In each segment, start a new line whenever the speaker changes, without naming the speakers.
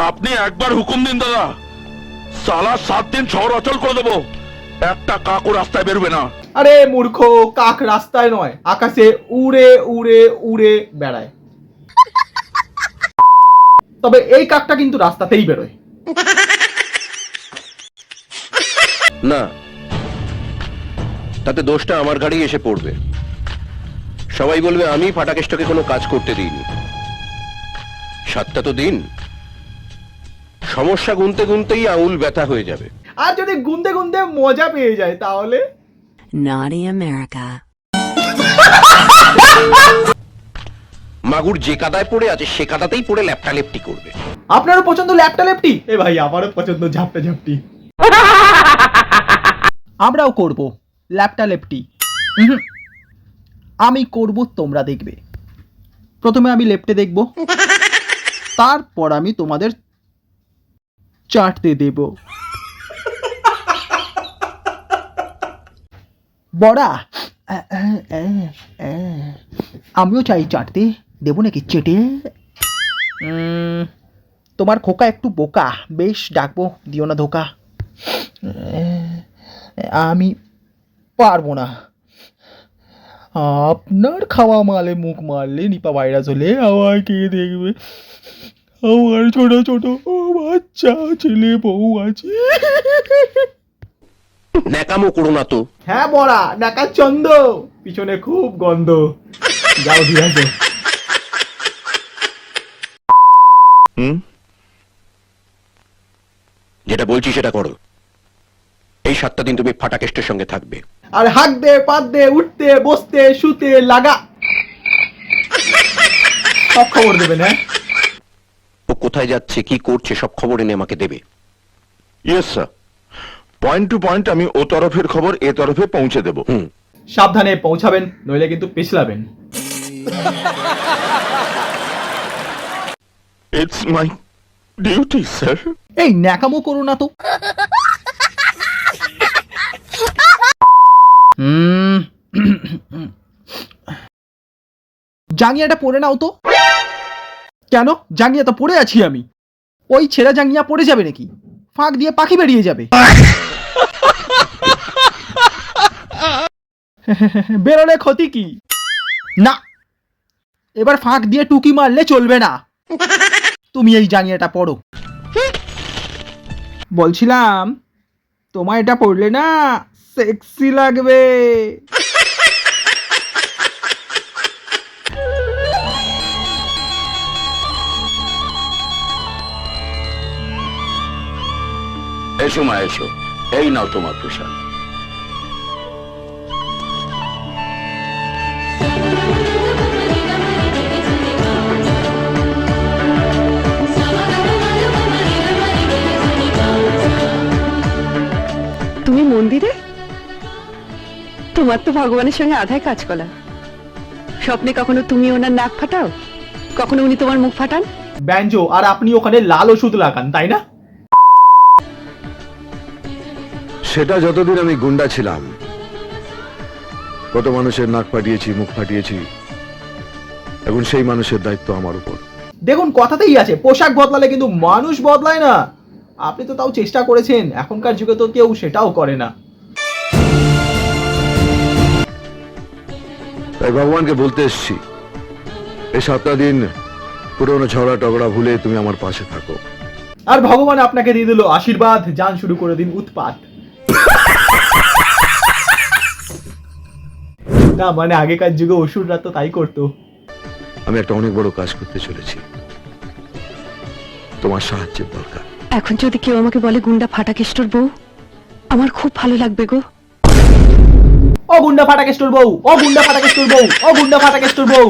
আপনি একবার হুকুম দিন দাদা, সালা 7 দিন শহর অচল করে দেবো, একটা কাকও রাস্তায় বেরোবে না।
আরে মূর্খ, কাক রাস্তায় নয় আকাশে উড়ে উড়ে উড়ে বেড়ায়। তবে এই কাকটা কিন্তু রাস্তাতেই বেরোয়।
না, তাতে দোষটা আমার ঘাড়েই এসে পড়বে। সবাই বলবে আমি ফাটাকেষ্টকে কোনো কাজ করতে দিইনি। 7টা তো দিন, সমস্যা গুনতে গুনতেই আঙুল ব্যথা হয়ে যাবে।
আর যদি গুনতে গুনতে মজা পেয়ে যায় তাহলে
Naughty America.
মাগুর যে কাদায় পড়ে আছে সে কাদাতেই পড়ে ল্যাপটা লেপটি করবে।
আপনারও পছন্দ ল্যাপটা লেপটি? এ ভাই আমারও পছন্দ ঝাপটা ঝাপটি। আমরাও করব ল্যাপটা লেপটি। আমি করব, তোমরা দেখবে। প্রথমে আমি লেপটে দেখব, তারপর আমি তোমাদের চাটতে দেব। বড়া, আমিও চাই চাটতে, দেবো নাকি চেটে? তোমার খোকা একটু বোকা, বেশ ডাকবো, দিও না ধোকা। আমি পারবো না। আপনার খাওয়া মালে মুখ মারলে নিপা ভাইরাস হলে আমায় কে দেখবে? আমার ছোট ছোট বাচ্চা ছেলে বউ আছে।
ন্যাকামো করো না তো।
হ্যাঁ বড়া, ডাকার চন্দ, পিছনে খুব গন্ধ। যাও দিয়ে আসো।
যেটা বলছি সেটা করো। এই 7টা দিন তুমি ফাটাকেষ্টের সঙ্গে থাকবে।
আর হাঁকতে পাততে উঠতে বসতে শুতে লাগা সব খবর দেবেন। হ্যাঁ,
ও কোথায় যাচ্ছে কি করছে সব খবর এনে আমাকে দেবে।
Yes sir, point to point আমি ও তরফের খবর এ তরফে পৌঁছে দেবো।
সাবধানে পৌঁছাবেন, নইলে কিন্তু পিছলাবেন।
It's my duty sir.
এই ন্যাকামো করো না তো। জাঙ্গিয়াটা পরে নাও তো। কেন? জাঙ্গিয়া তো পরে আছি আমি। ওই ছেঁড়া জাঙ্গিয়া পরে যাবে নাকি? ফাঁক দিয়ে পাখি বেরিয়ে যাবে। বেরোলে ক্ষতি কি? না, এবার ফাঁক দিয়ে টুকি মারলে চলবে না। তুমি এই জাঙ্গিয়াটা পরো। বলছিলাম, তোমার এটা পরলে না সেক্সি লাগবে।
এসো মা এসো, এই নাও তোমার প্রসাদ।
তুমি মন্দিরে? তোমার তো ভগবানের সঙ্গে আধায় কাজ করা। স্বপ্নে কখনো তুমি ওনার নাক ফাটাও, কখনো উনি তোমার মুখ ফাটান।
ব্যঞ্জো, আর আপনি ওখানে লাল ওষুধ লাগান, তাই না?
সেটা যতদিন আমি গুন্ডা ছিলাম, কত মানুষের নাক ফাটিয়েছি, মুখ ফাটিয়েছি। এখন সেই মানুষের দায়িত্ব আমার উপর।
দেখুন, কথাতেই আছে পোশাক বদলালে কিন্তু মানুষ বদলায় না। আপনি তো তাও চেষ্টা করেছেন, এখনকার যুগে তো কেউ সেটাও করে না।
তাই ভগবানকে বলতে এসছি, এই 7টা দিন পুরোনো ঝগড়া টগড়া ভুলে তুমি আমার পাশে থাকো।
আর ভগবান আপনাকে দিয়ে দিল আশীর্বাদ, যান শুরু করে দিন উৎপাত। না মানে আগেকার যুগে অসুররা তো তাই করতো।
আমি একটা অনেক বড় কাজ করতে চলেছি, তোমার সাহায্যের দরকার।
এখন যদি কেউ আমাকে বলে গুন্ডা ফাটাকেষ্টর বউ, আমার খুব ভালো লাগবে গো।
ও গুন্ডা ফাটাকেষ্টর বউ, ও গুন্ডা ফাটাকেষ্টর বউ, ও গুন্ডা ফাটাকেষ্টর বউ।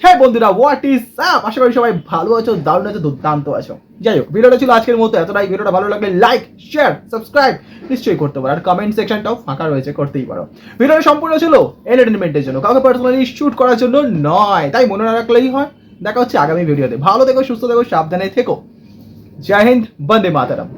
হ্যাঁ বন্ধুরা, হোয়াট ইজ আপ? আশা করি সবাই ভালো আছো, দারুণ আছো, দুর্দান্ত আছো। যাই হোক, ভিডিওটা ছিল আজকের মতো এতটাই। ভিডিওটা ভালো লাগলে লাইক, শেয়ার, সাবস্ক্রাইব নিশ্চয়ই করতে পারো। আর কমেন্ট সেকশনটাও ফাঁকা রয়েছে, করতেই পারো। ভিডিওটা সম্পূর্ণ ছিল এন্টারটেনমেন্টের জন্য, কাউকে পার্সোনালি শুট করার জন্য নয়, তাই মনে না রাখলেই হয়। দেখা হচ্ছে আগামী ভিডিওতে। ভালো থেকো, সুস্থ থেকো, সাবধানে থেকো। জয় হিন্দ, বন্দে মাতরম।